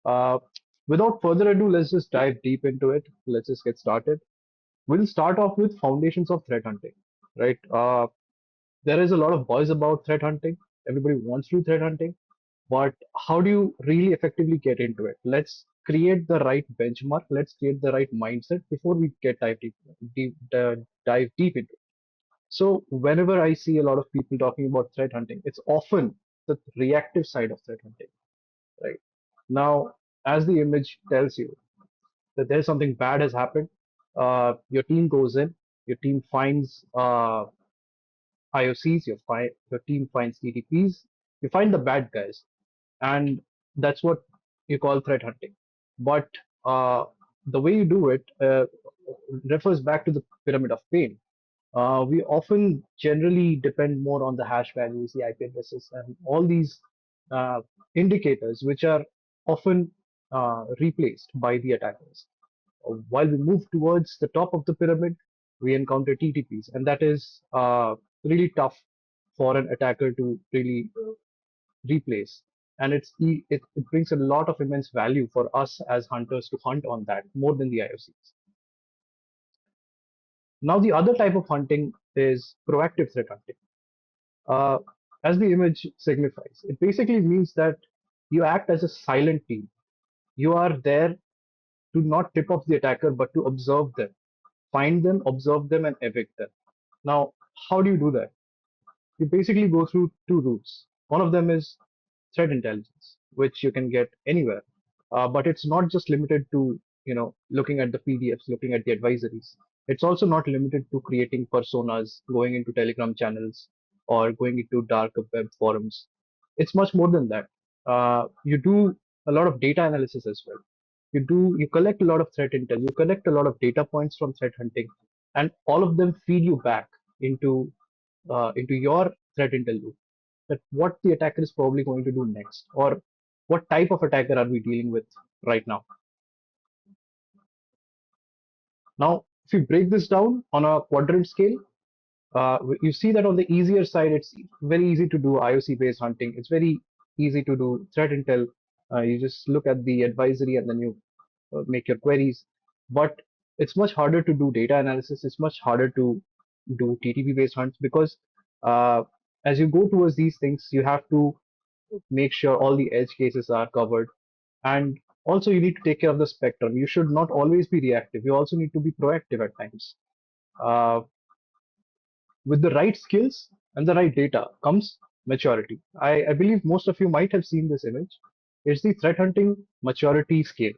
Uh, Without further ado, let's just dive deep into it. Let's just get started. We'll start off with foundations of threat hunting, right? There is a lot of buzz about threat hunting. Everybody wants to do threat hunting, but how do you really effectively get into it? Let's create the right benchmark. Let's create the right mindset before we get dive deep into it. So whenever I see a lot of people talking about threat hunting, it's often the reactive side of threat hunting, right? Now, as the image tells you that there's something bad has happened, your team goes in, your team finds IOCs, your team finds TTPs, you find the bad guys, and that's what you call threat hunting. But uh, the way you do it refers back to the pyramid of pain. We often generally depend more on the hash values, the IP addresses, and all these uh, indicators, which are often replaced by the attackers. While we move towards the top of the pyramid, we encounter TTPs, and that is really tough for an attacker to really replace. And it brings a lot of immense value for us as hunters to hunt on that more than the IOCs. Now, the other type of hunting is proactive threat hunting. Uh, as the image signifies, it basically means that you act as a silent team. You are there to not tip off the attacker, but to observe them, find them, observe them, and evict them. Now, how do you do that? You basically go through two routes. One of them is threat intelligence, which you can get anywhere, but it's not just limited to looking at the PDFs, looking at the advisories. It's also not limited to creating personas, going into Telegram channels, or going into dark web forums. It's much more than that. You do a lot of data analysis as well. You collect a lot of threat intel, you collect a lot of data points from threat hunting, and all of them feed you back into your threat intel loop, that what the attacker is probably going to do next, or what type of attacker are we dealing with right now. Now, if you break this down on a quadrant scale, you see that on the easier side, it's very easy to do IOC based hunting. It's very easy to do threat intel. You just look at the advisory and then you make your queries. But it's much harder to do data analysis. It's much harder to do TTP based hunts because uh, as you go towards these things, you have to make sure all the edge cases are covered. And also, you need to take care of the spectrum. You should not always be reactive. You also need to be proactive at times. Uh, with the right skills and the right data comes maturity. I believe most of you might have seen this image. It's the threat hunting maturity scale.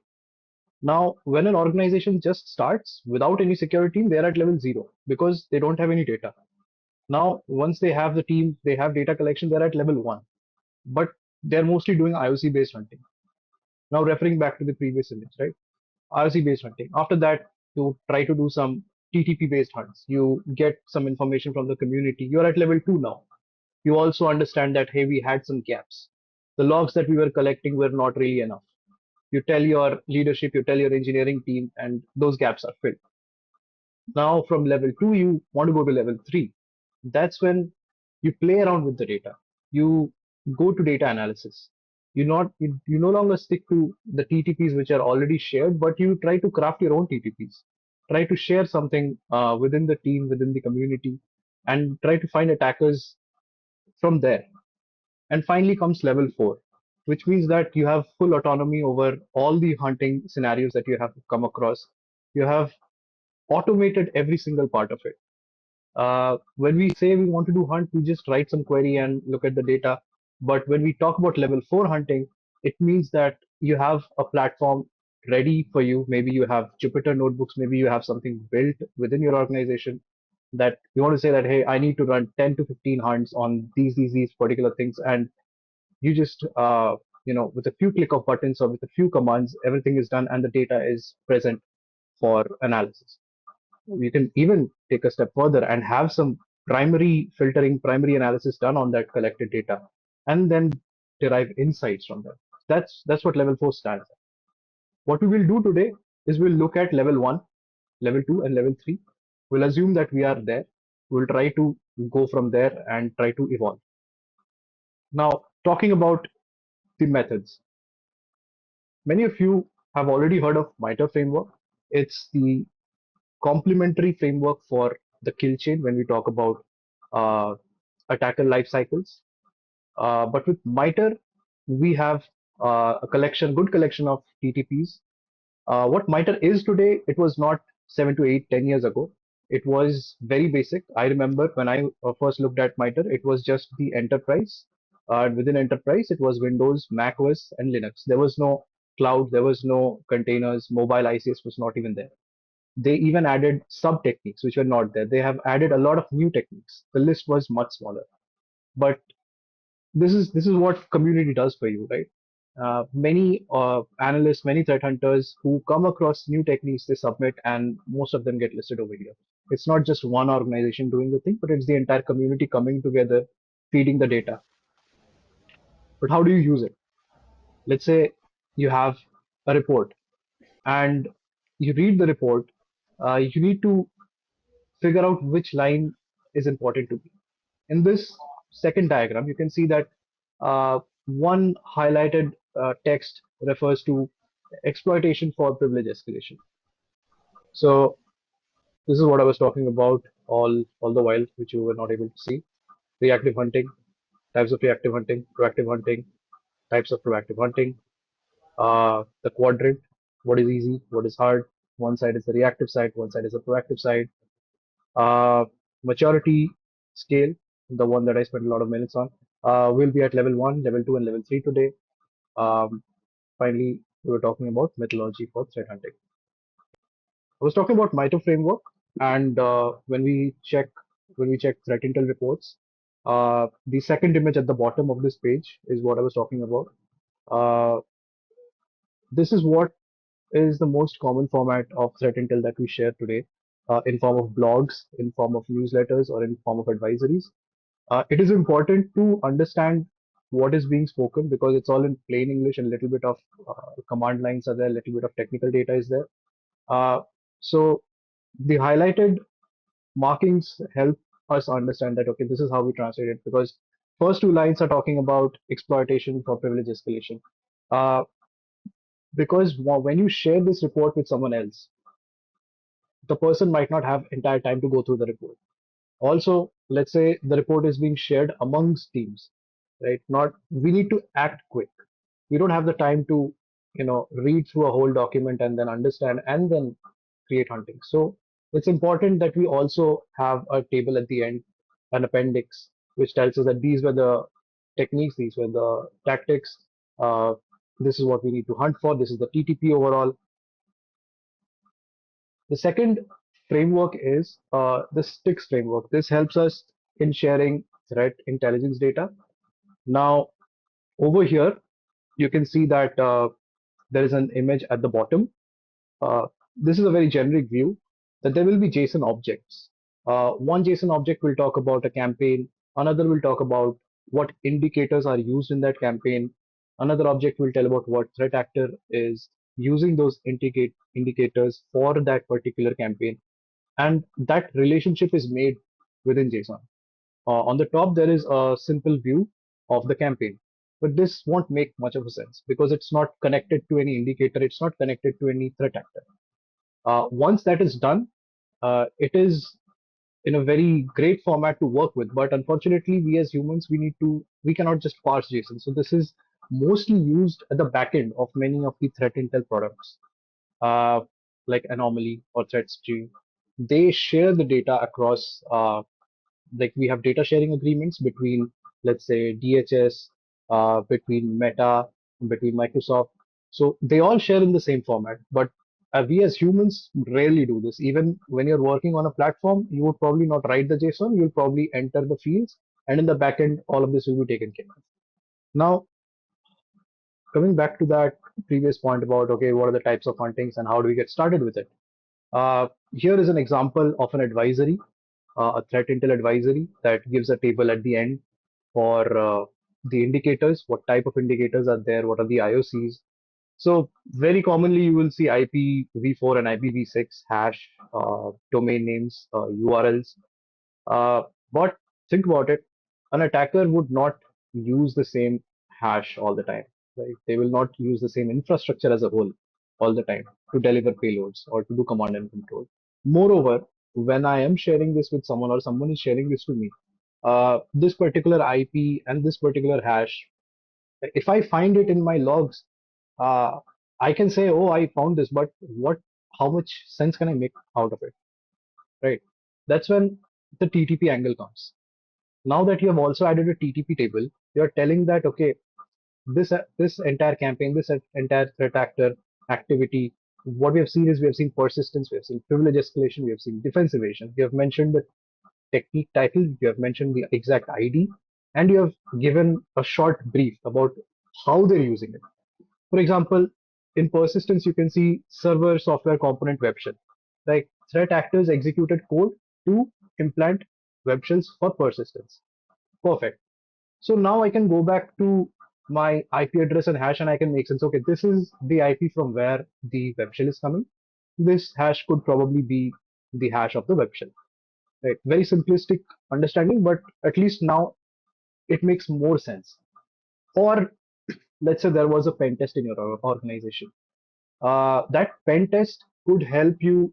Now, when an organization just starts without any security team, they're at level 0 because they don't have any data. Now, once they have the team, they have data collection, they're at level 1. But they're mostly doing IOC based hunting. Now, referring back to the previous image, right? IOC based hunting. After that, you try to do some TTP based hunts. You get some information from the community. You're at level 2 now. You also understand that, hey, we had some gaps. The logs that we were collecting were not really enough. You tell your leadership, you tell your engineering team, and those gaps are filled. Now, from level 2, you want to go to level 3. That's when you play around with the data. You go to data analysis. You no longer stick to the TTPs which are already shared, but you try to craft your own TTPs. Try to share something within the team, within the community, and try to find attackers from there. And finally comes level 4, which means that you have full autonomy over all the hunting scenarios that you have come across. You have automated every single part of it. When we say we want to do hunt, we just write some query and look at the data. But when we talk about level 4 hunting, it means that you have a platform ready for you. Maybe you have Jupyter notebooks, maybe you have something built within your organization that you want to say that, hey, I need to run 10 to 15 hunts on these particular things. And you just, with a few click of buttons or with a few commands, everything is done and the data is present for analysis. You can even take a step further and have some primary filtering, primary analysis done on that collected data, and then derive insights from that. That's what level 4 stands at. What we will do today is we'll look at level 1, level 2, and level 3. We'll assume that we are there. We'll try to go from there and try to evolve. Now, talking about the methods. Many of you have already heard of MITRE framework. It's the complementary framework for the kill chain when we talk about uh, attacker life cycles. But with MITRE, we have good collection of TTPs. What MITRE is today, it was not 7 to 8, 10 years ago. It was very basic. I remember when I first looked at MITRE, it was just the enterprise. And within enterprise, it was Windows, Mac OS, and Linux. There was no cloud, there was no containers, mobile ICS was not even there. They even added sub techniques which were not there. They have added a lot of new techniques. The list was much smaller. But this is what community does for you, right? Many analysts, many threat hunters who come across new techniques, they submit, and most of them get listed over here. It's not just one organization doing the thing, but it's the entire community coming together, feeding the data. But how do you use it? Let's say you have a report and you read the report. You need to figure out which line is important to me. In this second diagram, you can see that one highlighted text refers to exploitation for privilege escalation. So this is what I was talking about all the while, which you were not able to see. Reactive hunting, types of reactive hunting, proactive hunting, types of proactive hunting, the quadrant, what is easy, what is hard. One side is the reactive side, one side is the proactive side. Maturity scale, the one that I spent a lot of minutes on, will be at level 1, level 2, and level 3 today. Finally, we were talking about methodology for threat hunting. I was talking about MITRE framework, and when we check threat intel reports, the second image at the bottom of this page is what I was talking about. Uh, this is what is the most common format of threat intel that we share today, in form of blogs, in form of newsletters, or in form of advisories. It is important to understand what is being spoken because it's all in plain English and a little bit of command lines are there, a little bit of technical data is there. Uh, so the highlighted markings help us understand that, okay, this is how we translate it because first two lines are talking about exploitation for privilege escalation. Uh, because when you share this report with someone else, the person might not have entire time to go through the report. Also, let's say the report is being shared amongst teams, right? Not we need to act quick. We don't have the time to, read through a whole document and then understand and then create hunting. So it's important that we also have a table at the end, an appendix, which tells us that these were the techniques, these were the tactics. Uh, this is what we need to hunt for. This is the TTP overall. The second framework is the STIX framework. This helps us in sharing threat intelligence data. Now, over here, you can see that there is an image at the bottom. Uh, this is a very generic view that there will be JSON objects. One JSON object will talk about a campaign. Another will talk about what indicators are used in that campaign. Another object will tell about what threat actor is using those indicators for that particular campaign. And that relationship is made within JSON. On the top, there is a simple view of the campaign, but this won't make much of a sense because it's not connected to any indicator. It's not connected to any threat actor. Once that is done, it is in a very great format to work with. But unfortunately, we as humans, we cannot just parse JSON. So this is mostly used at the back end of many of the threat intel products, uh, like Anomaly or ThreatStream. They share the data across, like we have data sharing agreements between, let's say, DHS, between Meta, between Microsoft. So they all share in the same format, but we as humans rarely do this. Even when you're working on a platform, you would probably not write the JSON, you'll probably enter the fields, and in the backend, all of this will be taken care of. Now, coming back to that previous point about, okay, what are the types of huntings and how do we get started with it? Here is an example of an advisory, a threat intel advisory that gives a table at the end for the indicators, what type of indicators are there, what are the IOCs. So very commonly you will see IPv4 and IPv6 hash, domain names, URLs. But think about it, an attacker would not use the same hash all the time. right? They will not use the same infrastructure as a whole all the time to deliver payloads or to do command and control. Moreover, when I am sharing this with someone or someone is sharing this to me, this particular IP and this particular hash, if I find it in my logs, uh, I can say, oh, I found this, but how much sense can I make out of it, right? That's when the TTP angle comes. Now that you have also added a TTP table, you're telling that, okay, this entire campaign, this entire threat actor activity, what we have seen is we have seen persistence, we have seen privilege escalation, we have seen defense evasion. We have mentioned the technique title, you have mentioned the exact ID, and you have given a short brief about how they're using it. For example, in persistence, you can see server software component web shell. Like threat actors executed code to implant web shells for persistence. Perfect. So now I can go back to my IP address and hash and I can make sense. Okay, this is the IP from where the web shell is coming. This hash could probably be the hash of the web shell. Right? Very simplistic understanding, but at least now it makes more sense. Or let's say there was a pen test in your organization. That pen test could help you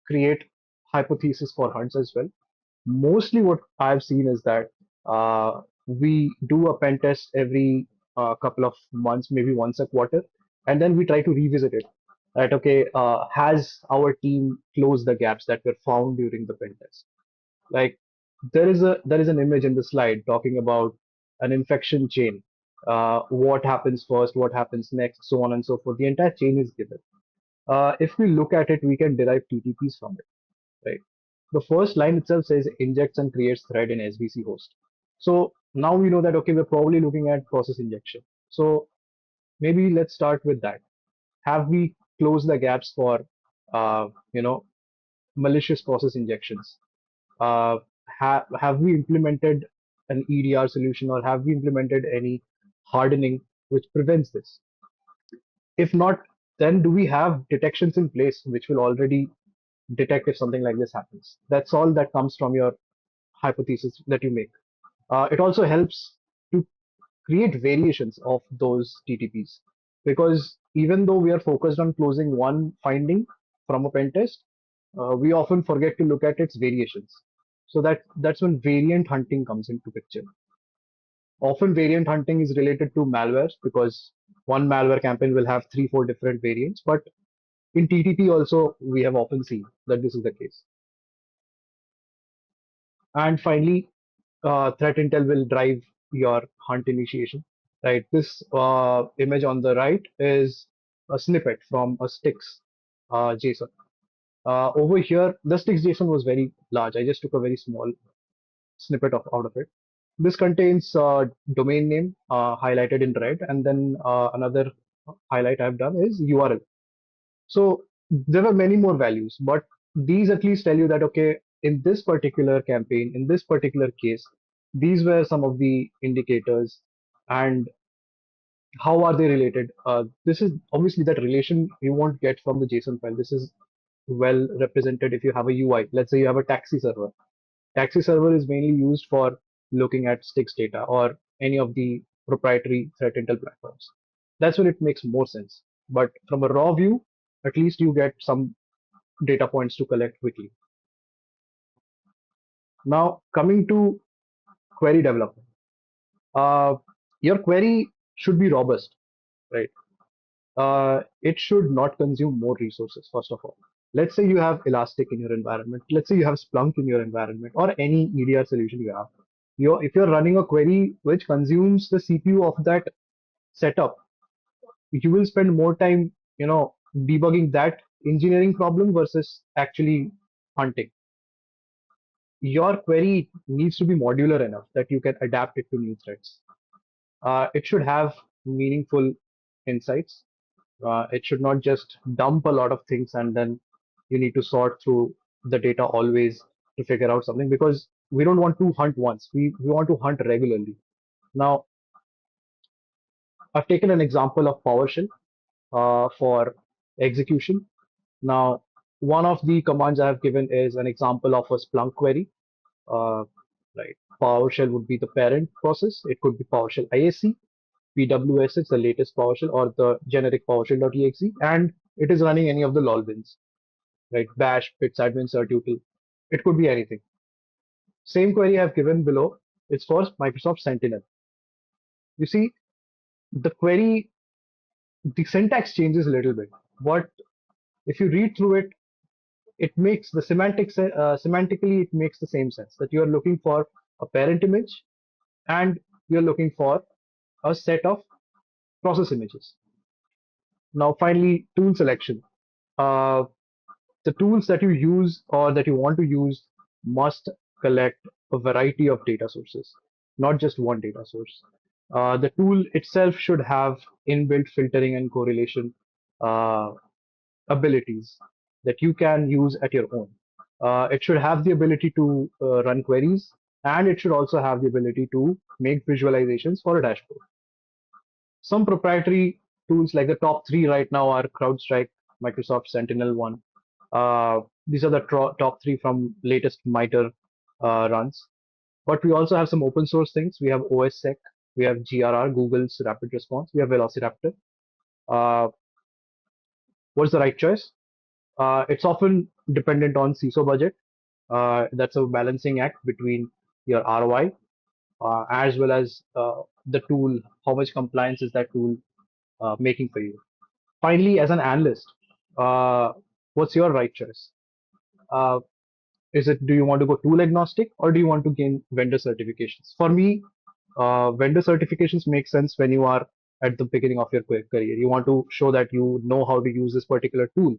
create hypothesis for hunts as well. Mostly what I've seen is that we do a pen test every couple of months, maybe once a quarter, and then we try to revisit it. Right? Okay, has our team closed the gaps that were found during the pen test? Like there is an image in the slide talking about an infection chain. What happens first? What happens next? So on and so forth. The entire chain is given. If we look at it, we can derive TTPs from it, right? The first line itself says injects and creates thread in SBC host. So now we know that, okay, we're probably looking at process injection. So maybe let's start with that. Have we closed the gaps for, uh, you know, malicious process injections? Uh, have we implemented an EDR solution or have we implemented any hardening which prevents this? If not, then do we have detections in place which will already detect if something like this happens? That's all that comes from your hypothesis that you make. It also helps to create variations of those TTPs because even though we are focused on closing one finding from a pen test, we often forget to look at its variations. So that's when variant hunting comes into picture. Often variant hunting is related to malwares because one malware campaign will have 3, 4 different variants. But in TTP also, we have often seen that this is the case. And finally, threat intel will drive your hunt initiation. Right. This image on the right is a snippet from a sticks JSON. Over here, the sticks JSON was very large. I just took a very small snippet out of it. This contains domain name highlighted in red, and then another highlight I've done is URL. So there were many more values, but these at least tell you that, okay, in this particular campaign, in this particular case, these were some of the indicators, and how are they related? This is obviously that relation you won't get from the JSON file. This is well represented if you have a UI. Let's say you have a taxi server. Taxi server is mainly used for looking at sticks data or any of the proprietary threat intel platforms. That's when it makes more sense. But from a raw view, at least you get some data points to collect quickly. Now, coming to query development, uh, your query should be robust, right? It should not consume more resources, first of all. Let's say you have Elastic in your environment. Let's say you have Splunk in your environment or any EDR solution you have. If you're running a query which consumes the CPU of that setup, you will spend more time, debugging that engineering problem versus actually hunting. Your query needs to be modular enough that you can adapt it to new threats. It should have meaningful insights. It should not just dump a lot of things and then you need to sort through the data always to figure out something because we don't want to hunt once. We want to hunt regularly. Now, I've taken an example of PowerShell for execution. Now, one of the commands I have given is an example of a Splunk query. Uh, right. PowerShell would be the parent process. It could be PowerShell ISC. PWS is the latest PowerShell or the generic PowerShell.exe, and it is running any of the lol bins, right? Bash, pits, admin, certuple. It could be anything. Same query I've given below. It's for Microsoft Sentinel. You see, the query, the syntax changes a little bit, but if you read through it, it makes the semantically it makes the same sense that you are looking for a parent image and you're looking for a set of process images. Now, finally, tool selection. Uh, the tools that you use or that you want to use must collect a variety of data sources, not just one data source. The tool itself should have inbuilt filtering and correlation uh, abilities that you can use at your own. It should have the ability to run queries, and it should also have the ability to make visualizations for a dashboard. Some proprietary tools like the top three right now are CrowdStrike, Microsoft Sentinel one. These are the top three from latest MITRE runs. But we also have some open source things. We have OSSec, we have GRR, Google's Rapid Response, we have Velociraptor. Uh, what's the right choice? It's often dependent on CISO budget. That's a balancing act between your ROI as well as the tool, how much compliance is that tool making for you. Finally, as an analyst, uh, what's your right choice? Uh, is it, do you want to go tool agnostic or do you want to gain vendor certifications? For me, vendor certifications make sense when you are at the beginning of your career. You want to show that you know how to use this particular tool.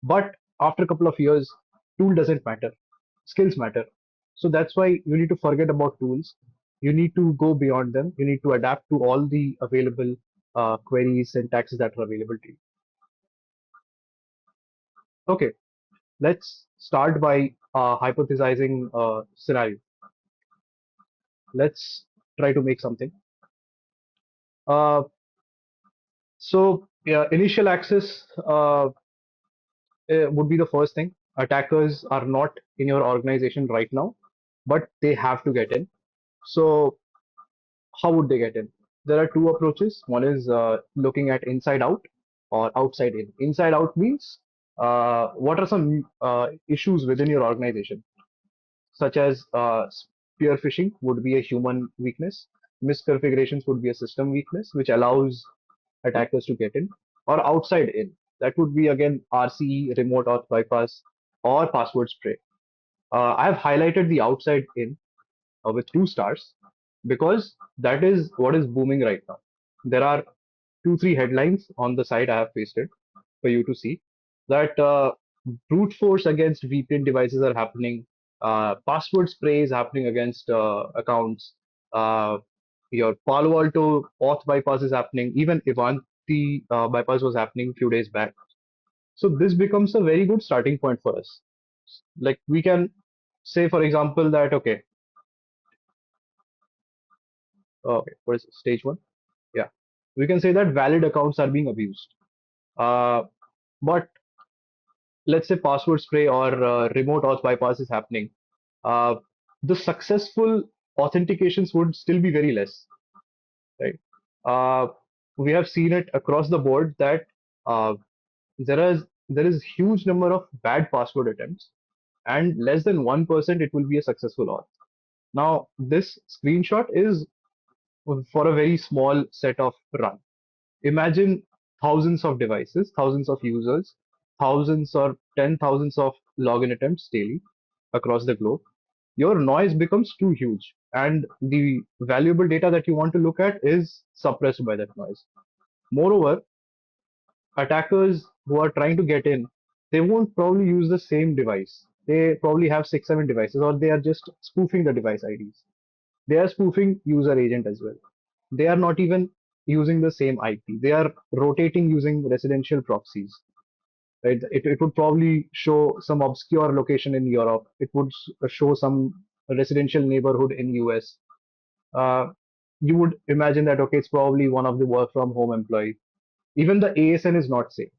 But after a couple of years, tool doesn't matter. Skills matter. So that's why you need to forget about tools. You need to go beyond them. You need to adapt to all the available queries, syntaxes that are available to you. Okay, let's start by hypothesizing a scenario. Let's try to make something. Uh, so yeah, initial access would be the first thing. Attackers are not in your organization right now, but they have to get in. So how would they get in? There are two approaches. One is looking at inside out or outside in. Inside out means what are some issues within your organization, such as spear phishing would be a human weakness, misconfigurations would be a system weakness, which allows attackers to get in, or outside in. That would be again RCE, remote auth bypass, or password spray. I have highlighted the outside in with 2 stars because that is what is booming right now. There are 2, 3 headlines on the site I have pasted for you to see that brute force against VPN devices are happening. Password spray is happening against accounts. Your Palo Alto auth bypass is happening. Even Ivanti bypass was happening a few days back. So this becomes a very good starting point for us. Like we can say, for example, that okay, what is it? Stage one? Yeah, we can say that valid accounts are being abused. But let's say password spray or remote auth bypass is happening, uh, the successful authentications would still be very less, right? Uh, we have seen it across the board that uh, there is huge number of bad password attempts, and less than 1% it will be a successful auth. Now, this screenshot is for a very small set of run. Imagine thousands of devices, thousands of users, thousands or 10 thousands of login attempts daily across the globe. Your noise becomes too huge, and the valuable data that you want to look at is suppressed by that noise. Moreover, attackers who are trying to get in, they won't probably use the same device. They probably have 6, 7 devices, or they are just spoofing the device IDs. They are spoofing user agent as well. They are not even using the same IP. They are rotating using residential proxies. Right? It would probably show some obscure location in Europe. It would show some residential neighborhood in US. Uh, you would imagine that okay, it's probably one of the work from home employee. Even the ASN is not safe.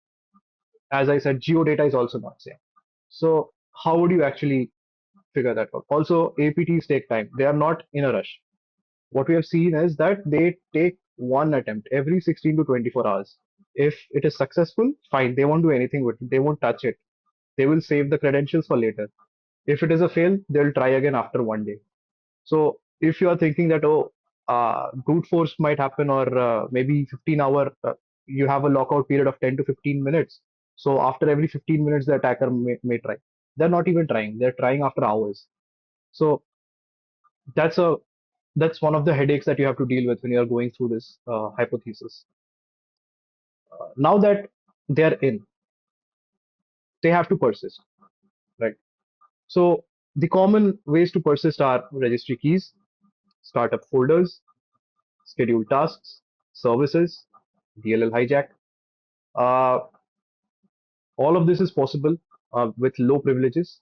As I said, geodata is also not safe. So how would you actually figure that out? Also, APTs take time. They are not in a rush. What we have seen is that they take one attempt every 16 to 24 hours. If it is successful, fine. They won't do anything with it. They won't touch it. They will save the credentials for later. If it is a fail, they'll try again after 1 day. So if you are thinking that, oh, brute force might happen, or maybe 15-hour, you have a lockout period of 10 to 15 minutes. So after every 15 minutes, the attacker may try. They're not even trying. They're trying after hours. So that's a that's one of the headaches that you have to deal with when you are going through this hypothesis. Now that they are in, they have to persist, right? So the common ways to persist are registry keys, startup folders, scheduled tasks, services, DLL hijack. Uh, all of this is possible with low privileges,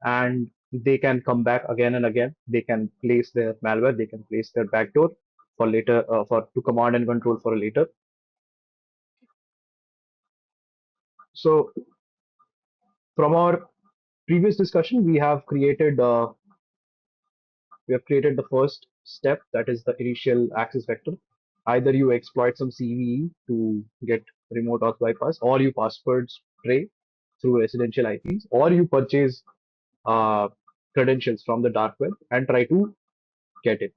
and they can come back again and again. They can place their malware, they can place their backdoor for later, for to command and control for later. So from our previous discussion, we have created the first step, that is the initial access vector. Either you exploit some CVE to get remote auth bypass, or you password stray through residential IPs, or you purchase uh, credentials from the dark web and try to get it.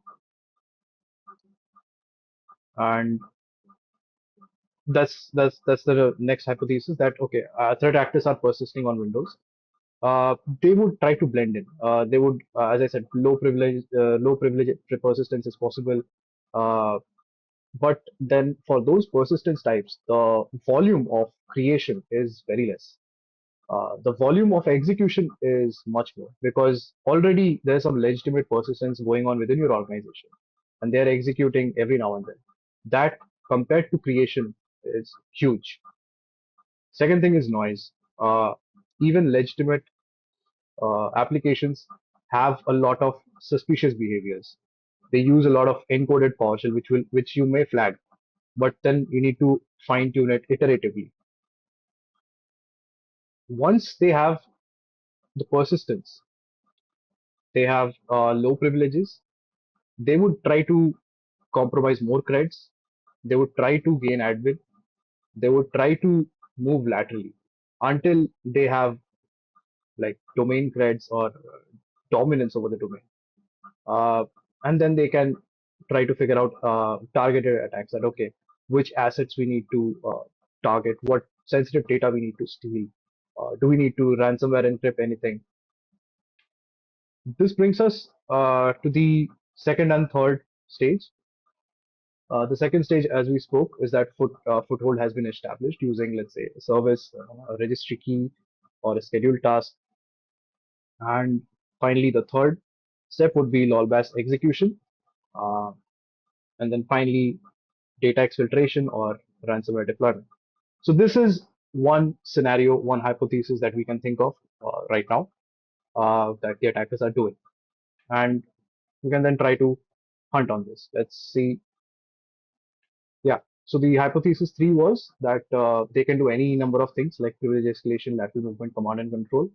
And that's the next hypothesis, that okay, threat actors are persisting on Windows. They would try to blend in. They would, as I said, low privilege persistence is possible. Uh, but then for those persistence types, the volume of creation is very less. The volume of execution is much more, because already there's some legitimate persistence going on within your organization, and they're executing every now and then. That, compared to creation, is huge. Second thing is noise. Even legitimate applications have a lot of suspicious behaviors. They use a lot of encoded PowerShell, which you may flag, but then you need to fine tune it iteratively. Once they have the persistence, they have low privileges. They would try to compromise more creds. They would try to gain admin. They would try to move laterally until they have like domain creds or dominance over the domain. Uh, and then they can try to figure out targeted attacks, that okay, which assets we need to target, what sensitive data we need to steal, do we need to ransomware encrypt anything. This brings us to the second and third stage. The second stage, as we spoke, is that foothold has been established using, let's say, a service, a registry key, or a scheduled task. And finally, the third step would be LOLBAS execution. Uh, and then finally, data exfiltration or ransomware deployment. So this is one scenario, one hypothesis that we can think of right now that the attackers are doing. And we can then try to hunt on this. Let's see. Yeah. So the hypothesis three was that they can do any number of things like privilege escalation, lateral movement, command and control,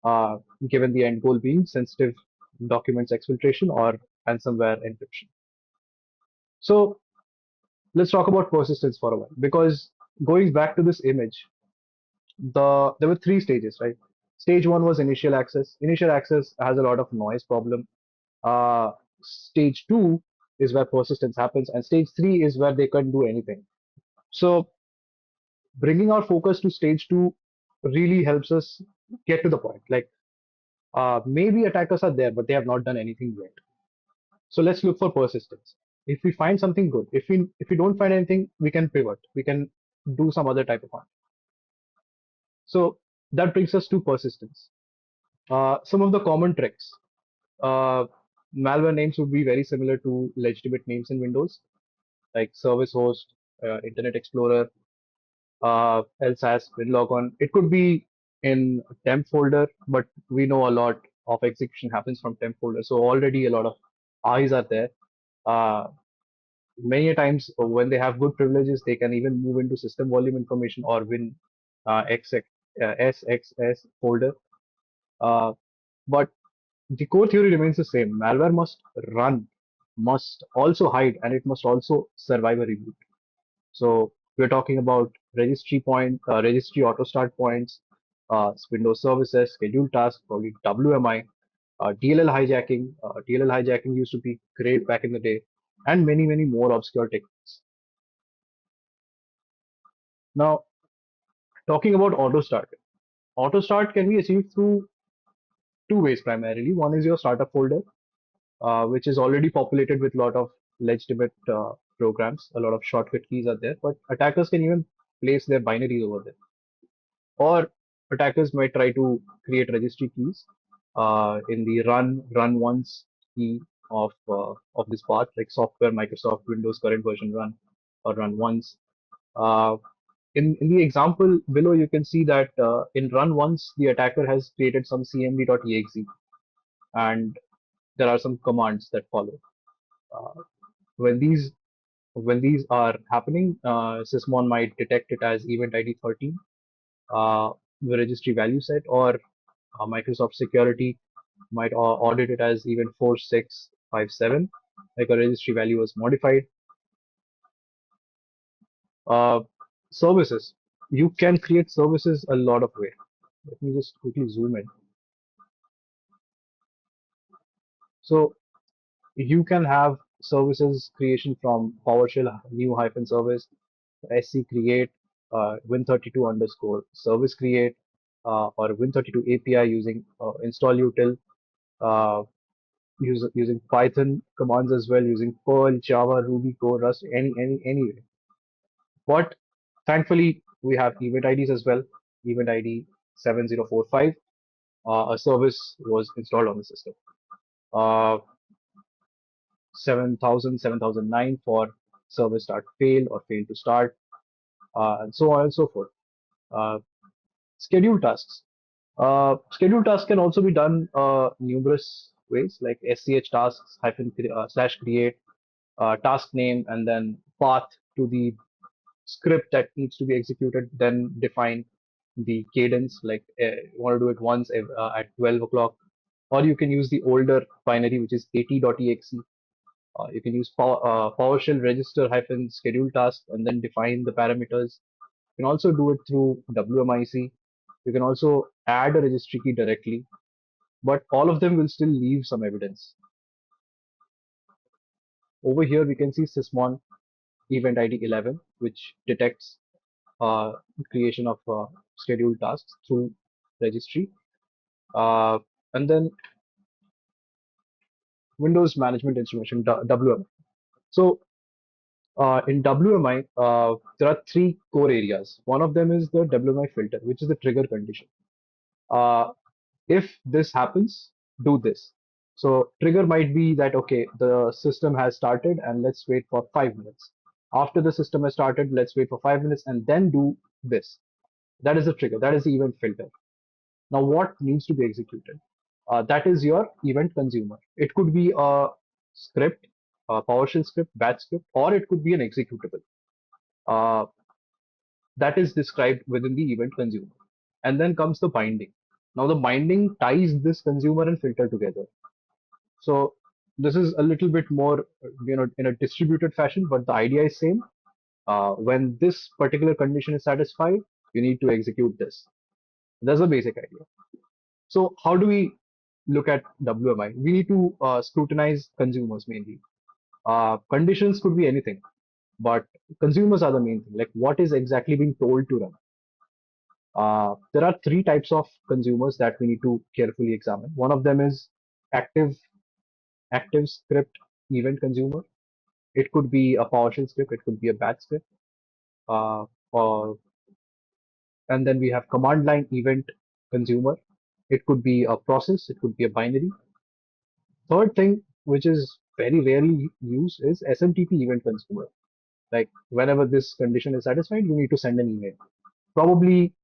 uh, given the end goal being sensitive documents exfiltration or ransomware encryption. So let's talk about persistence for a while, because going back to this image, there were three stages, right? Stage one was initial access. Initial access has a lot of noise problem. Stage two is where persistence happens, and stage three is where they can't do anything. So bringing our focus to stage two really helps us get to the point. Like maybe attackers are there, but they have not done anything yet. So let's look for persistence. If we find something good, if we don't find anything, we can pivot. We can do some other type of hunt. So that brings us to persistence. Some of the common tricks. Uh, Malware names would be very similar to legitimate names in Windows, like service host, Internet Explorer, LSAS, WinLogon. It could be in temp folder, but we know a lot of execution happens from temp folder. So already a lot of eyes are there. Uh, Many times when they have good privileges, they can even move into system volume information or win SXS folder. But the core theory remains the same. Malware must run must also hide and it must also survive a reboot. So we're talking about registry auto start points, Windows services, scheduled tasks, probably WMI, DLL hijacking. DLL hijacking used to be great back in the day, and many, many more obscure techniques. Now, talking about auto start can be achieved through two ways primarily. One is your startup folder, which is already populated with a lot of legitimate programs. A lot of shortcut keys are there, but attackers can even place their binaries over there. Or attackers might try to create registry keys in the run once key of this path, like software, Microsoft, Windows current version run or run once. Uh, in the example below, you can see that in run once, the attacker has created some cmd.exe, and there are some commands that follow. Uh, when these when these are happening, Sysmon might detect it as event ID 13, the registry value set, or Microsoft Security might audit it as event 4657, like a registry value was modified. Uh, Services. You can create services a lot of way. Let me just quickly zoom in. So you can have services creation from PowerShell new hyphen service, SC create, Win32 underscore service create, or Win32 API using install util, uh, using Python commands as well, using Perl, Java, Ruby, Core, Rust, anyway. But thankfully, we have event IDs as well. Event ID 7045. A service was installed on the system. Uh, 7000, 7009 for service start fail or fail to start, and so on and so forth. Uh, Scheduled tasks. Scheduled tasks can also be done numerous ways, like SCH tasks hyphen slash create task name and then path to the script that needs to be executed, then define the cadence, like you want to do it once at 12 o'clock, or you can use the older binary, which is at.exe. You can use PowerShell register hyphen schedule task and then define the parameters. You can also do it through WMIC. You can also add a registry key directly, but all of them will still leave some evidence. Over here, we can see Sysmon event ID 11, which detects uh, creation of scheduled tasks through registry. Uh, and then Windows Management Instrumentation, WMI. So in WMI, there are three core areas. One of them is the WMI filter, which is the trigger condition. Uh, if this happens, do this. So trigger might be that, okay, the system has started and let's wait for 5 minutes. After the system has started, let's wait for 5 minutes and then do this. That is the trigger. That is the event filter. Now, what needs to be executed? That is your event consumer. It could be a script, a PowerShell script, batch script, or it could be an executable. Uh, that is described within the event consumer. And then comes the binding. Now, the binding ties this consumer and filter together. So this is a little bit more, in a distributed fashion, but the idea is same. When this particular condition is satisfied, you need to execute this. That's the basic idea. So how do we look at WMI? We need to scrutinize consumers mainly. Conditions could be anything, but consumers are the main thing. Like what is exactly being told to run? There are three types of consumers that we need to carefully examine. One of them is active active script event consumer. It could be a PowerShell script, it could be a batch script, uh, or, and then we have command line event consumer. It could be a process, it could be a binary. Third thing, which is very rarely used, is SMTP event consumer. Like whenever this condition is satisfied, you need to send an email. Probably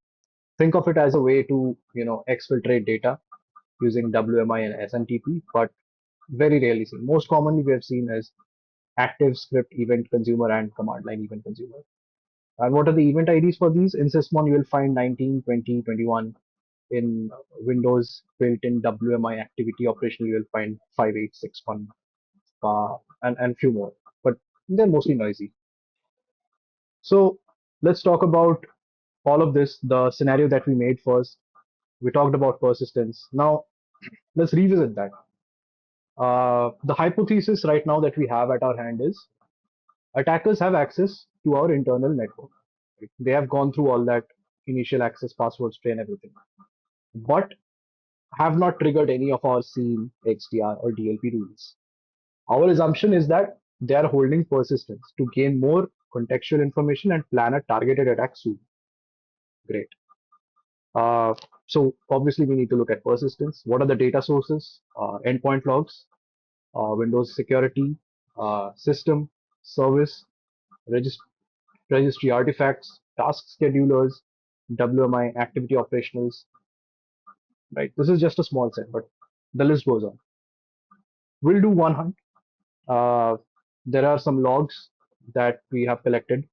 think of it as a way to, exfiltrate data using WMI and SMTP, but very rarely seen. Most commonly we have seen as active script event consumer and command line event consumer. And what are the event IDs for these? In Sysmon, you will find 19, 20, 21. In Windows built-in WMI activity operational, you will find 5861. and few more, but they're mostly noisy. So let's talk about all of this, the scenario that we made first. We talked about persistence. Now let's revisit that. The hypothesis right now that we have at our hand is attackers have access to our internal network. Right? They have gone through all that initial access, password spray, and everything, but have not triggered any of our SIEM, XDR, or DLP rules. Our assumption is that they are holding persistence to gain more contextual information and plan a targeted attack soon. Great. So obviously we need to look at persistence. What are the data sources? Endpoint logs, Windows security, system, service, registry artifacts, task schedulers, WMI, activity operationals, right? This is just a small set, but the list goes on. We'll do one hunt. Uh, there are some logs that we have collected,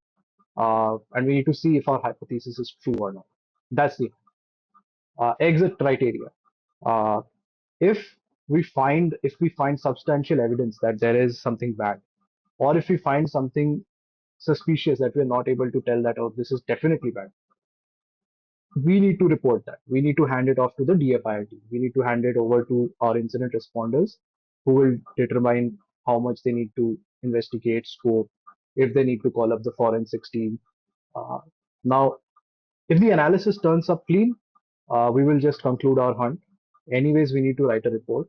and we need to see if our hypothesis is true or not. That's the exit criteria. Uh, if we find substantial evidence that there is something bad, or if we find something suspicious that we're not able to tell that, oh, this is definitely bad, we need to report that. We need to hand it off to the DFIR team. We need to hand it over to our incident responders who will determine how much they need to investigate, scope, if they need to call up the forensics team. Uh, Now, if the analysis turns up clean, we will just conclude our hunt. Anyways, we need to write a report.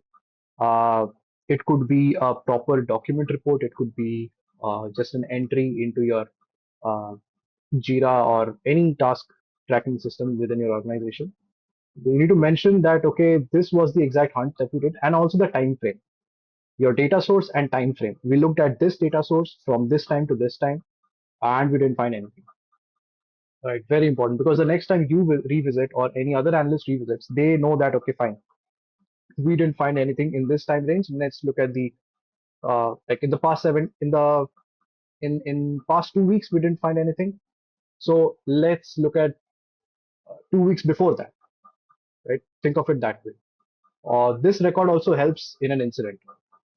Uh, it could be a proper document report. It could be just an entry into your uh, Jira or any task tracking system within your organization. You need to mention that, okay, this was the exact hunt that we did, and also the time frame, your data source and time frame. We looked at this data source from this time to this time, and we didn't find anything. Right, very important, because the next time you will revisit or any other analyst revisits, they know that, okay, fine, we didn't find anything in this time range. Let's look at the like in the past in past 2 weeks we didn't find anything. So let's look at 2 weeks before that. Right, think of it that way. This record also helps in an incident.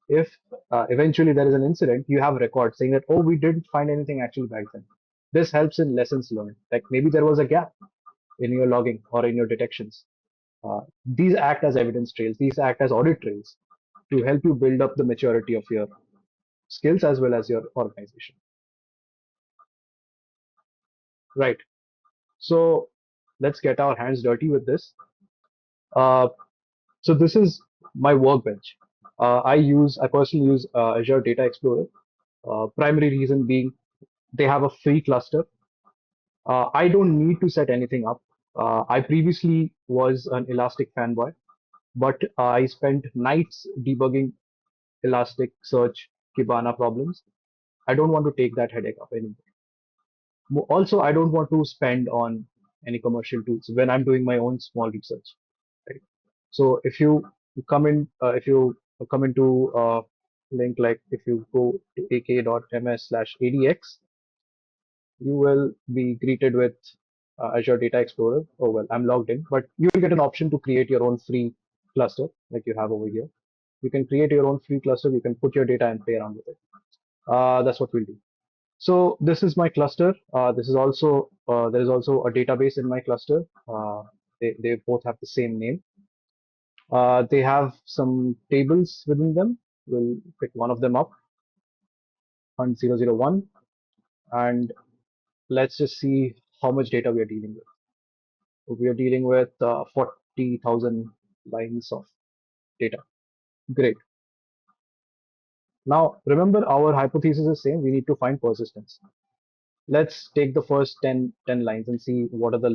If eventually there is an incident, you have a record saying that, oh, we didn't find anything actually back then. This helps in lessons learned. Like maybe there was a gap in your logging or in your detections. These act as evidence trails. These act as audit trails to help you build up the maturity of your skills as well as your organization. Right. So let's get our hands dirty with this. Uh, so this is my workbench. I personally use Azure Data Explorer. Primary reason being they have a free cluster. I don't need to set anything up. I previously was an Elastic fanboy, but I spent nights debugging Elasticsearch Kibana problems. I don't want to take that headache up anymore. Also, I don't want to spend on any commercial tools when I'm doing my own small research. Right? So if you come into link, like if you go to ak.ms/adx, you will be greeted with Azure Data Explorer. Oh well, I'm logged in, but you will get an option to create your own free cluster like you have over here. You can create your own free cluster. You can put your data and play around with it. That's what we'll do. So this is my cluster. This is also there is also a database in my cluster. They both have the same name. They have some tables within them. We'll pick one of them up, hunt 001, and let's just see how much data we are dealing with. So we are dealing with 40,000 lines of data. Great. Now remember, our hypothesis is same. We need to find persistence. Let's take the first 10 lines and see what are the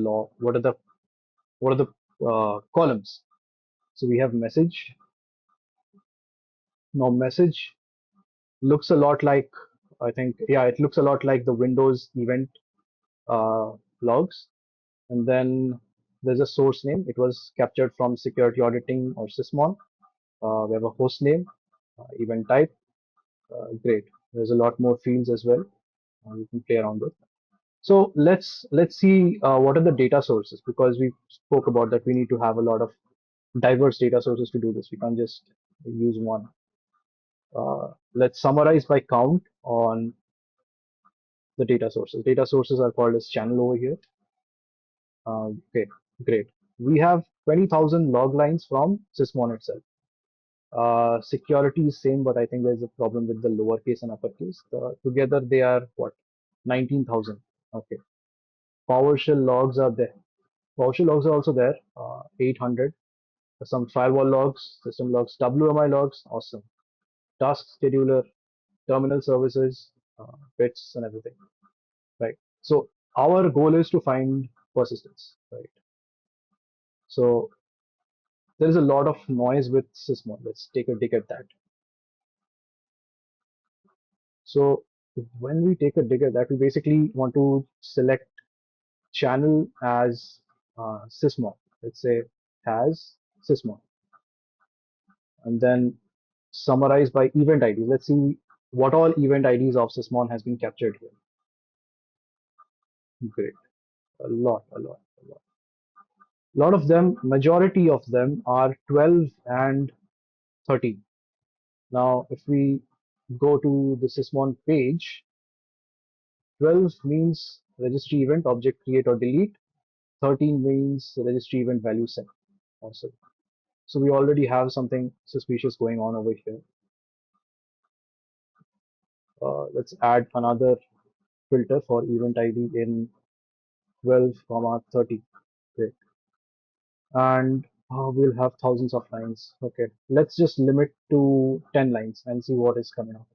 columns. So we have message. Now message looks a lot like, I think, yeah, it looks a lot like the Windows event logs. And then there's a source name. It was captured from security auditing or sysmon. We have a host name, event type. Great. There's a lot more fields as well. You can play around with. So let's see what are the data sources, because we spoke about that we need to have a lot of diverse data sources to do this. We can't just use one. Let's summarize by count on the data sources. Data sources are called as channel over here. Okay, great. We have 20,000 log lines from Sysmon itself. Security is same, but I think there's a problem with the lowercase and uppercase. Together they are what? 19,000. Okay. PowerShell logs are there. PowerShell logs are also there. 800. Some firewall logs, system logs, WMI logs. Awesome. Task scheduler, terminal services, bits and everything. Right. So our goal is to find persistence. Right. So there is a lot of noise with Sysmon. Let's take a dig at that. So when we take a dig at that, we basically want to select channel as Sysmon. Let's say has Sysmon, and then summarize by event ID. Let's see what all event IDs of Sysmon has been captured here. Great, a lot, a lot, a lot. A lot of them, majority of them are 12 and 13. Now, if we go to the Sysmon page, 12 means registry event, object create or delete. 13 means registry event value set. Awesome. So we already have something suspicious going on over here. Let's add another filter for event ID in 12, 30. Great. And we'll have thousands of lines. Okay. Let's just limit to 10 lines and see what is coming up.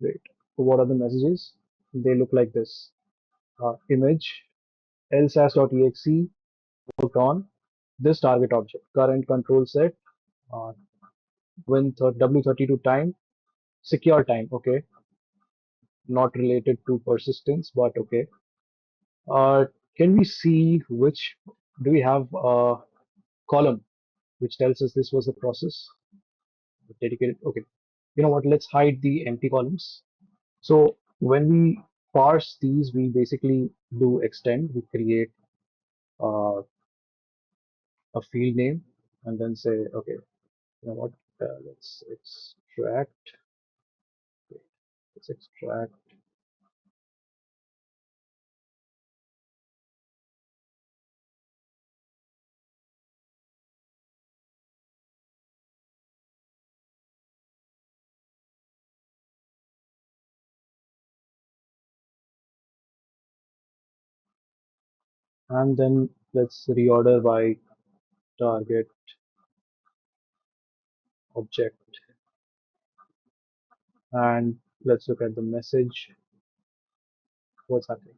Great. So what are the messages? They look like this. Image lsas.exe worked on this target object. Current control set. Uh, W32 time. Secure time. Okay. Not related to persistence, but okay. Uh, can we see which, do we have a column which tells us this was the process dedicated? Okay. You know what? Let's hide the empty columns. So when we parse these, we basically do extend. We create uh, a field name and then say, okay, you know what? Let's extract. Let's extract. And then let's reorder by target object. And let's look at the message. What's happening?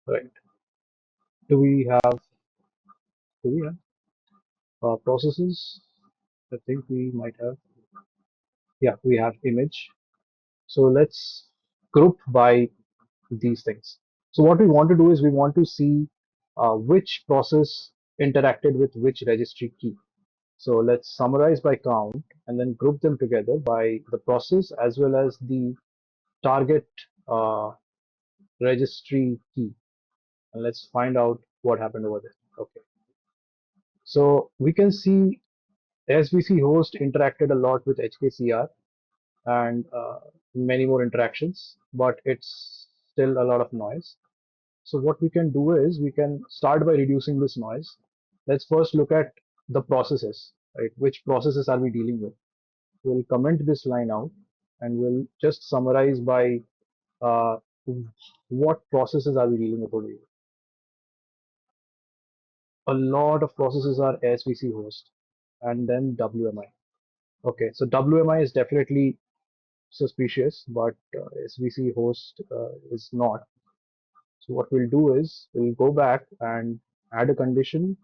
Right. Do we have do we have processes? I think we might have. Yeah, we have image. So let's group by these things. So what we want to do is we want to see which process interacted with which registry key. So let's summarize by count and then group them together by the process as well as the target uh, registry key. And let's find out what happened over there. Okay. So we can see SVC host interacted a lot with HKCR and many more interactions, but it's still a lot of noise. So what we can do is we can start by reducing this noise. Let's first look at the processes, right? Which processes are we dealing with? We'll comment this line out and we'll just summarize by uh, what processes are we dealing with over here. A lot of processes are SVC host and then WMI. Okay, so WMI is definitely suspicious, but SVC host is not. So what we'll do is we'll go back and add a condition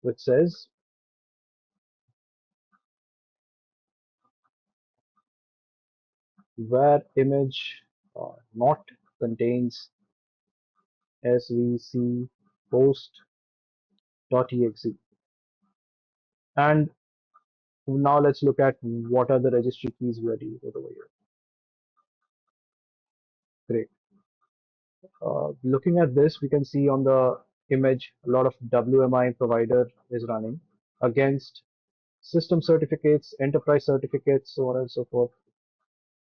which says where image not contains svc host.exe. And now let's look at what are the registry keys we are dealing with over here. Great. Looking at this, we can see on the image, a lot of WMI provider is running against system certificates, enterprise certificates, so on and so forth.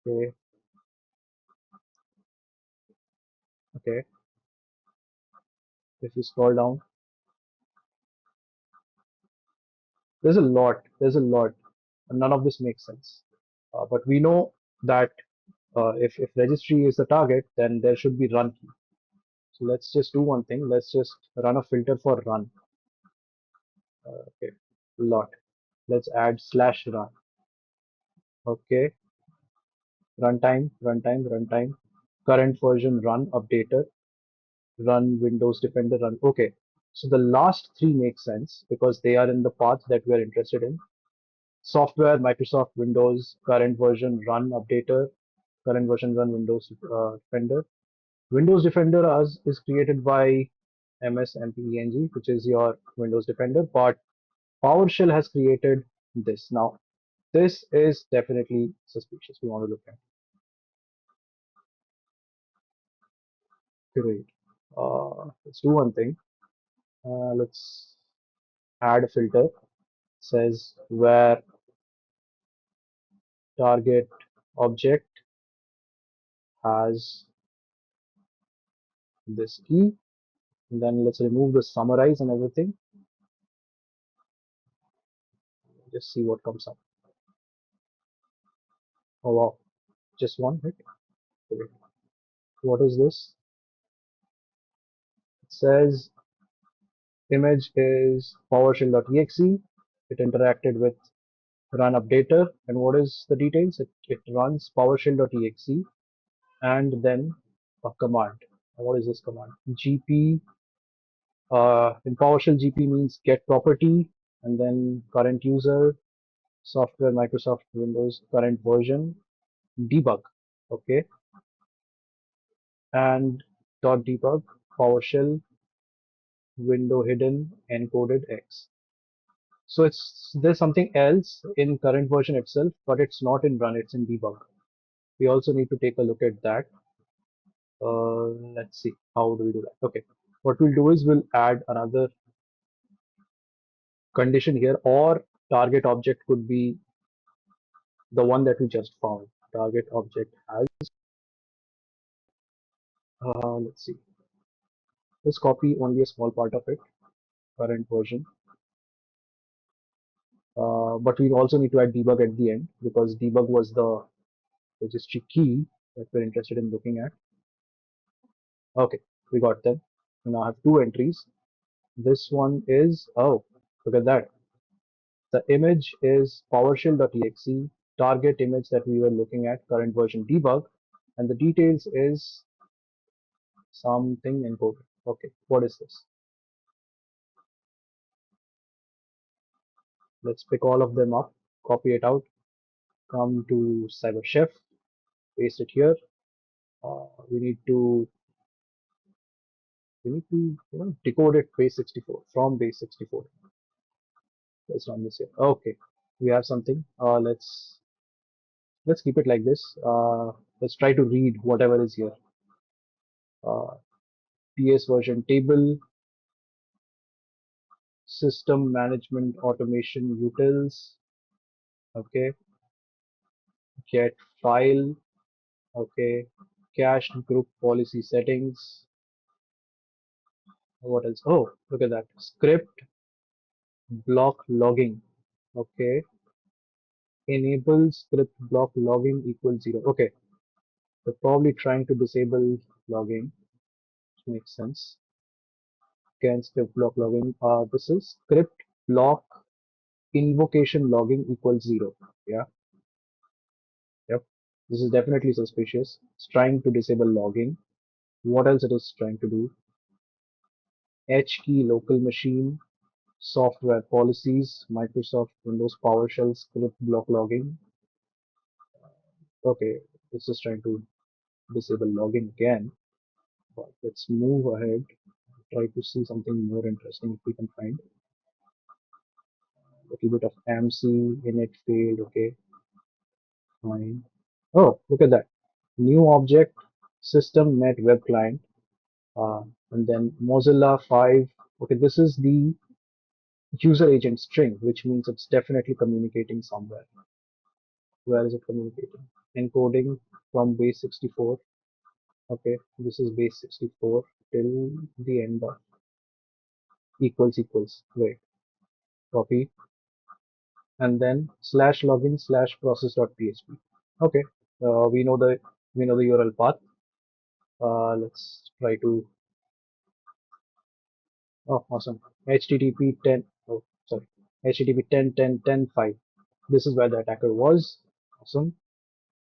Okay, okay. If you scroll down, there's a lot. There's a lot. None of this makes sense. But we know that if registry is the target, then there should be run key. So let's just do one thing. Let's just run a filter for run. Okay, lot. Let's add slash run. Okay, runtime, runtime, runtime. Current version run updater, run Windows Defender, run. Okay, so the last three make sense because they are in the path that we are interested in. Software, Microsoft Windows, current version run updater, current version run Windows Defender. Windows Defender is created by MSMPENG, which is your Windows Defender, but PowerShell has created this. Now, this is definitely suspicious. We want to look at. Great. Let's do one thing. Let's add a filter. It says where target object has this key. And then let's remove the summarize and everything. Just see what comes up. Oh wow, just one hit. Great. What is this? It says image is PowerShell.exe. It interacted with run updater. And what is the details? It runs PowerShell.exe and then a command. What is this command? GP. In PowerShell, GP means get property and then current user, software, Microsoft Windows, current version, debug. Okay. And dot debug, PowerShell, window hidden, encoded X. So there's something else in current version itself, but it's not in run, it's in debug. We also need to take a look at that. Let's see, how do we do that? Okay, what we'll do is we'll add another condition here, or target object could be the one that we just found. Target object has, let's see, let's copy only a small part of it, current version. But we also need to add debug at the end because debug was the registry key that we're interested in looking at. Okay, we got them. We now have two entries. This one is, oh, look at that. The image is PowerShell.exe, target image that we were looking at, current version debug, and the details is something encoded. Okay, what is this? Let's pick all of them up, copy it out, come to CyberChef, paste it here. We need to decode it base 64 from base 64. Let's run this here. Okay, we have something. Let's keep it like this. Let's try to read whatever is here. PS version table, system management automation utils. Okay, get file. Okay, cached group policy settings. What else? Oh, look at that. Script block logging. Okay, enable script block logging equals 0. Okay, they're probably trying to disable logging, which makes sense. Again, script block logging. This is script block invocation logging equals 0. Yeah, yep. This is definitely suspicious. It's trying to disable logging. What else it is trying to do? H key local machine, software policies, Microsoft Windows PowerShell script block logging. Okay, it's just trying to disable logging again. But let's move ahead. Try to see something more interesting if we can find. A little bit of AMC init failed. Okay, fine. Oh, look at that. New object, system net web client, and then Mozilla 5 Okay, this is the user agent string, which means it's definitely communicating somewhere. Where is it communicating? Encoding from base 64. Okay, this is base 64 till the end of equals equals. Wait, copy and then slash login slash process.php. Okay, we know the URL path. Let's try to. Oh, awesome. HTTP 10. Oh, sorry. HTTP 10.10.10.5. This is where the attacker was. Awesome.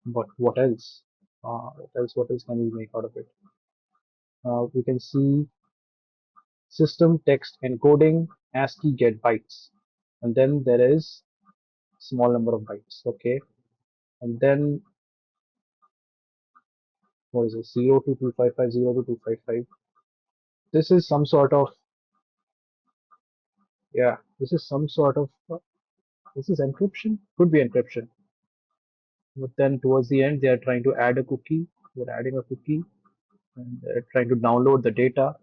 But what else? What else can we make out of it? We can see system text encoding ASCII get bytes, and then there is small number of bytes. Okay, and then what is it? 0 to 255, 0 to 255. This is some sort of, yeah. This is some sort of. This is encryption. Could be encryption. But then towards the end, they are trying to add a cookie. They're adding a cookie, and they're trying to download the data.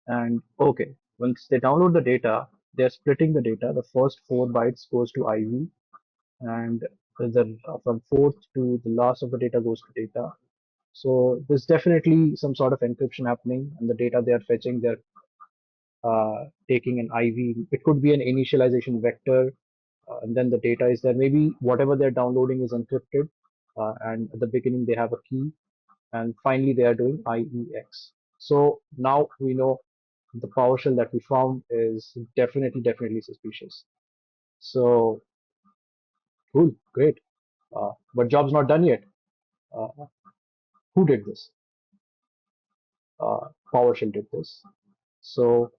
And okay, once they download the data, they're splitting the data. The first 4 bytes goes to IV, and from fourth to the last of the data goes to data. So there's definitely some sort of encryption happening, and the data they are fetching, they're taking an IV. It could be an initialization vector, and then the data is there. Maybe whatever they're downloading is encrypted, and at the beginning they have a key, and finally they are doing IEX. So now we know the PowerShell that we found is definitely suspicious. So cool, great. But job's not done yet. Uh, who did this? PowerShell did this. So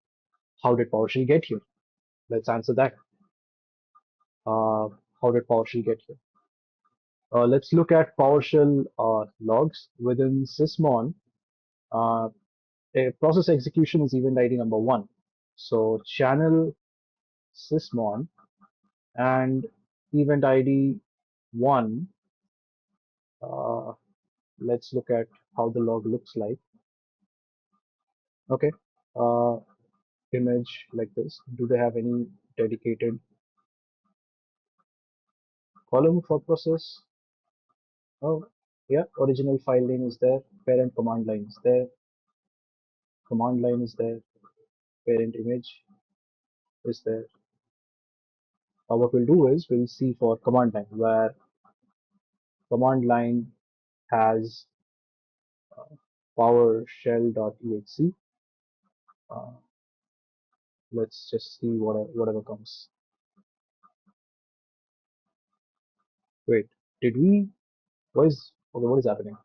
how did PowerShell get here? Let's answer that. How did PowerShell get here? Let's look at PowerShell logs within sysmon. Uh, a process execution is event ID number 1. So channel sysmon and event ID 1. Uh, let's look at how the log looks like. Okay. Uh, image like this. Do they have any dedicated column for process? Oh, yeah. Original file name is there. Parent command line is there. Command line is there. Parent image is there. What we'll do is we'll see for command line where command line has PowerShell.exe. Uh, let's just see whatever comes. Wait, did we? What is happening?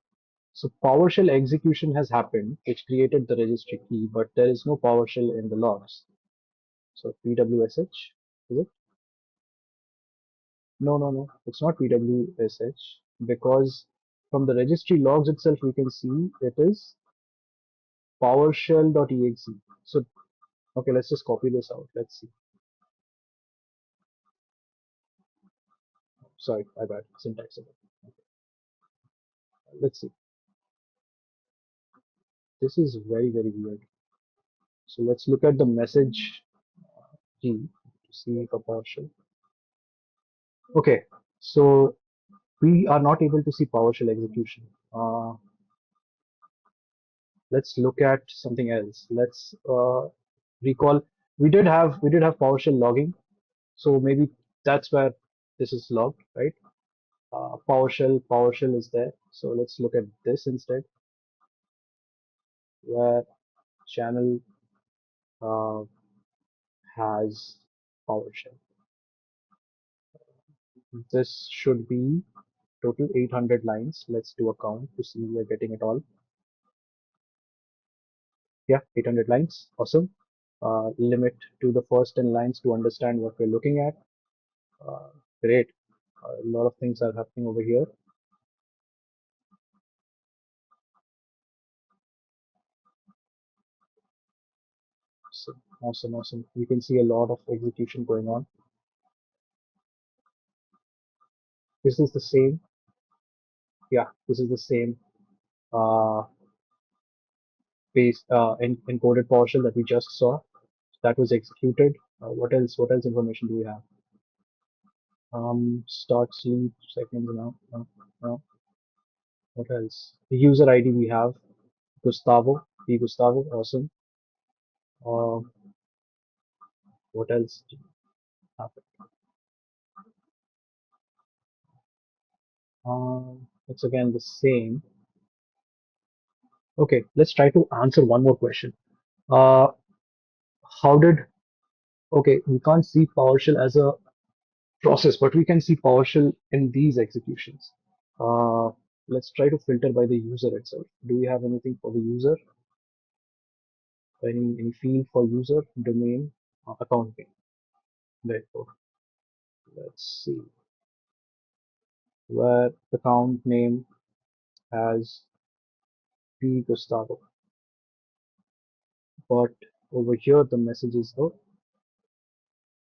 So PowerShell execution has happened, which created the registry key, but there is no PowerShell in the logs. So PWSH, is it? No. It's not PWSH because from the registry logs itself we can see it is PowerShell.exe. So okay, let's just copy this out. Let's see. Sorry, my bad. Syntax error. Let's see. This is very weird. So let's look at the message key to see if a PowerShell. Okay, so we are not able to see PowerShell execution. Let's look at something else. Let's recall we did have PowerShell logging, so maybe that's where this is logged, right? PowerShell is there. So let's look at this instead, where channel uh, has PowerShell. This should be total 800 lines. Let's do a count to see we're getting it all. Yeah, 800 lines. Awesome. Limit to the first 10 lines to understand what we're looking at. Uh, great. A lot of things are happening over here. So, awesome. We can see a lot of execution going on. This is the same. Yeah, this is the same. Uh, encoded PowerShell that we just saw. That was executed. What else? What else information do we have? Start sleep seconds now. What else? The user ID we have Gustavo. P Gustavo. Awesome. Uh, what else happened? It's again the same. Okay, let's try to answer one more question. Uh, how did, okay, we can't see PowerShell as a process, but we can see PowerShell in these executions. Uh, let's try to filter by the user itself. Do we have anything for the user? Any field for user, domain, account name? Therefore, let's see where account name has P Gustavo, but over here the message is oh,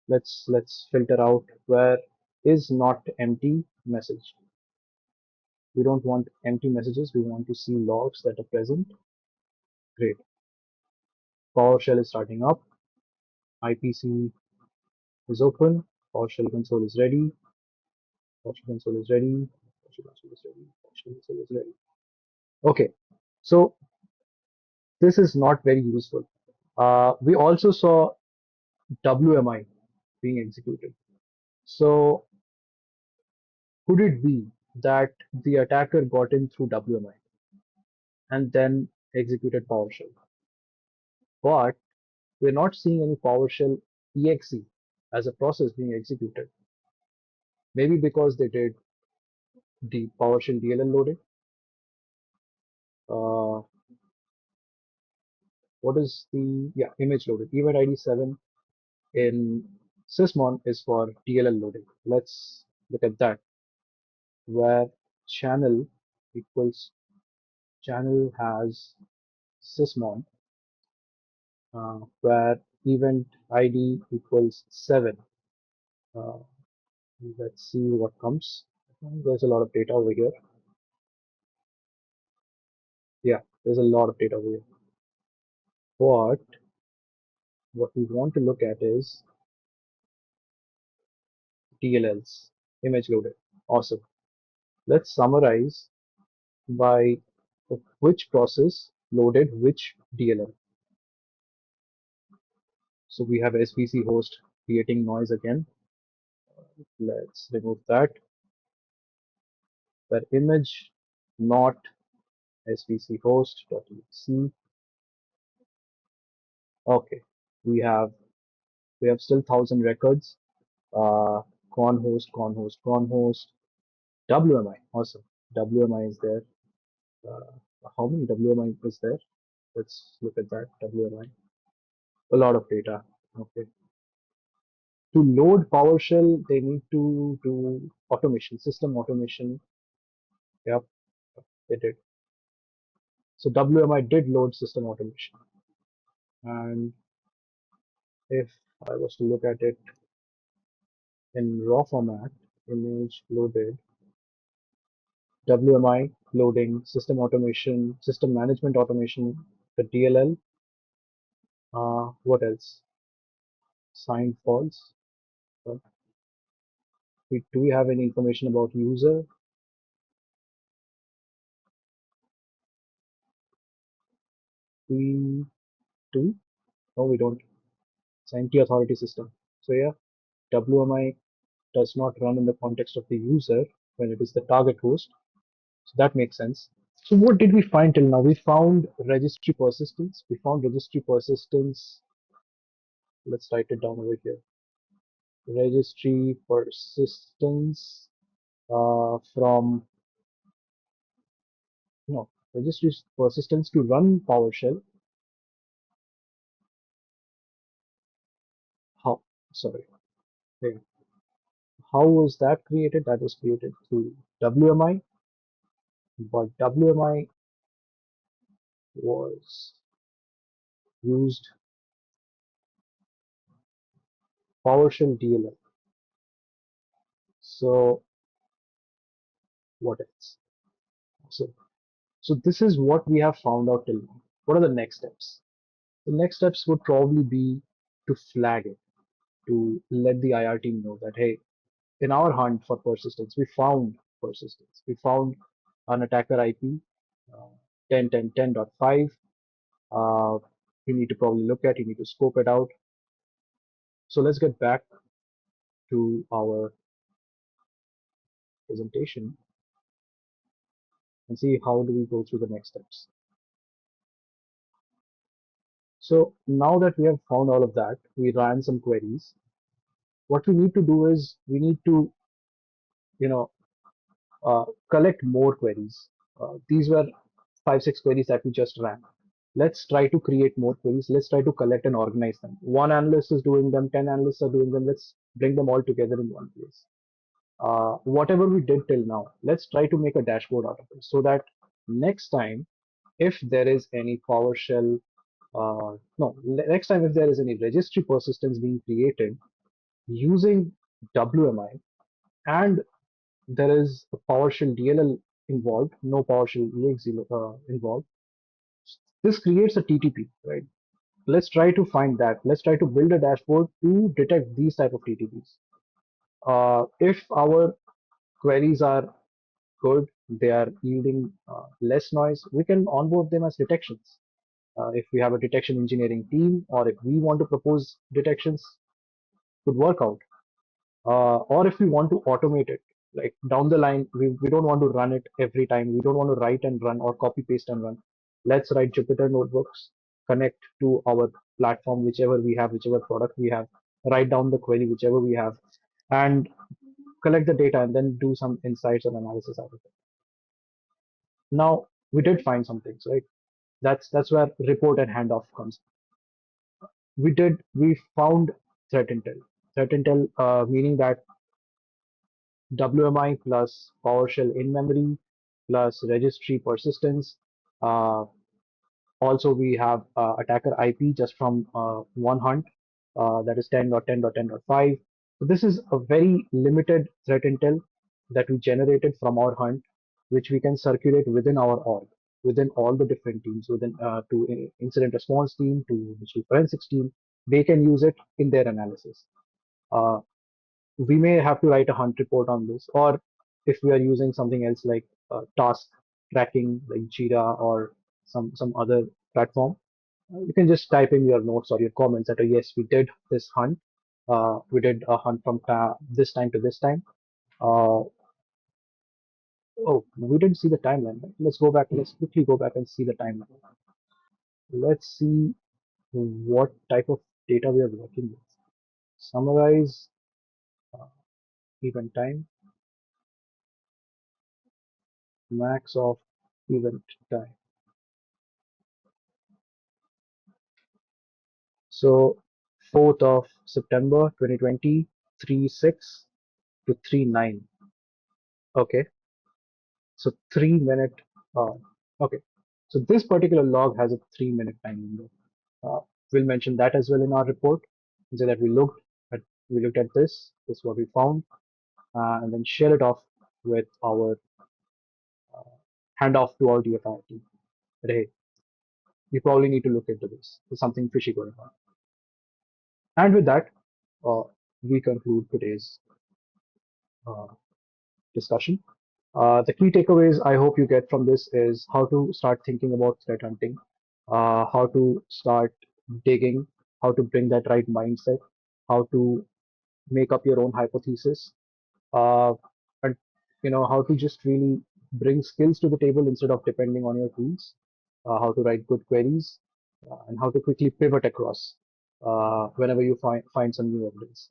let's filter out where is not empty message. We don't want empty messages. We want to see logs that are present. Great. PowerShell is starting up. IPC is open. PowerShell console is ready. PowerShell console is ready. PowerShell console is ready. PowerShell console is ready. Okay. So this is not very useful. We also saw WMI being executed. So could it be that the attacker got in through WMI and then executed PowerShell? But we're not seeing any PowerShell exe as a process being executed. Maybe because they did the PowerShell DLL loading. Uh, what is the image loaded? Event ID 7 in Sysmon is for DLL loading. Let's look at that, where channel equals channel has Sysmon, where event ID equals 7. Uh, let's see what comes. There's a lot of data over here. Yeah, there's a lot of data over here. But what we want to look at is DLLs, image loaded. Awesome. Let's summarize by which process loaded which DLL. So we have SVC host creating noise again. Let's remove that. Where image not SVC host.exe. Okay, we have still 1,000 records. Con host, con host, con host. WMI, awesome. WMI is there. How many WMI is there? Let's look at that. WMI. A lot of data. Okay. To load PowerShell, they need to do automation, system automation. Yep, they did. So WMI did load system automation. And if I was to look at it in raw format, image loaded, WMI loading, system automation, system management automation, the DLL, what else? Signed false. Uh, do we have any information about user? We do? No, we don't. It's an empty authority system. So yeah, WMI does not run in the context of the user when it is the target host. So that makes sense. So what did we find till now? We found registry persistence. We found registry persistence. Let's write it down over here. Registry persistence from no registry persistence to run PowerShell. How? Sorry. Wait. How was that created? That was created through WMI, but WMI was used PowerShell DLL. So what else? So this is what we have found out till now. what are the next steps? The next steps would probably be to flag it, to let the IR team know that, hey, in our hunt for persistence, we found persistence. We found an attacker IP, 10.10.10.5. You need to probably look at, you need to scope it out. So let's get back to our presentation and see how do we go through the next steps. So now that we have found all of that, we ran some queries. What we need to do is we need to, you know, collect more queries. These were 5, 6 queries that we just ran. Let's try to create more queries. Let's try to collect and organize them. One analyst is doing them, 10 analysts are doing them. Let's bring them all together in one place. Whatever we did till now, let's try to make a dashboard out of it so that next time, if there is any PowerShell, no, next time if there is any registry persistence being created using WMI and there is a PowerShell DLL involved, no PowerShell exe involved, this creates a TTP, right? Let's try to find that. Let's try to build a dashboard to detect these type of TTPs. If our queries are good, they are yielding less noise, we can onboard them as detections. If we have a detection engineering team, or if we want to propose detections, could work out. Or if we want to automate it, like down the line, we don't want to run it every time. We don't want to write and run or copy paste and run. Let's write Jupyter notebooks, connect to our platform, whichever we have, whichever product we have, write down the query, whichever we have, and collect the data and then do some insights and analysis out of it. Now, we did find some things, right? That's where report and handoff comes. We found threat intel. Threat intel, meaning that WMI plus PowerShell in memory plus registry persistence. Uh, Also, we have attacker IP just from one hunt, that is 10.10.10.5. So this is a very limited threat intel that we generated from our hunt, which we can circulate within our org, within all the different teams, within to incident response team, to digital forensics team. They can use it in their analysis. Uh, we may have to write a hunt report on this, or if we are using something else like task tracking like Jira or some other platform, you can just type in your notes or your comments that yes, we did this hunt. We did a hunt from this time to this time. Uh, oh, we didn't see the timeline. Right? Let's go back. Let's quickly go back and see the timeline. Let's see what type of data we are working with. Summarize uh, event time, max of event time. So 4th of September 2020, 3:06 to 3:09. Okay, so 3 minute. Uh, okay, so this particular log has a 3 minute time window. We'll mention that as well in our report. So that we looked at this. This is what we found, and then share it off with our handoff to our DFIR team. That, hey, you probably need to look into this. There's something fishy going on. And with that, uh, we conclude today's uh, discussion. The key takeaways I hope you get from this is how to start thinking about threat hunting, how to start digging, how to bring that right mindset, how to make up your own hypothesis, uh, and how to just really bring skills to the table instead of depending on your tools, how to write good queries, and how to quickly pivot across whenever you find some new evidence.